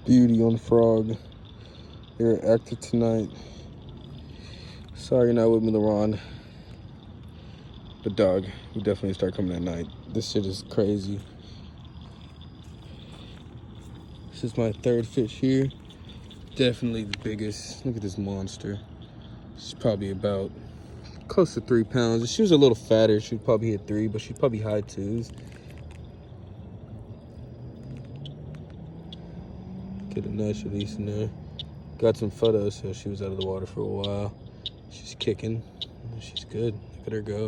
Beauty on frog. You're active tonight. Sorry you're not with me, LaRon. But dog, we definitely start coming at night. This shit is crazy. This is my third fish here. Definitely the biggest. Look at this monster. She's probably about close to 3 pounds. If she was a little fatter, she'd probably hit 3, but she'd probably high 2s. Get a nice release in there. Got some photos, so she was out of the water for a while. She's kicking. She's good. Look at her go.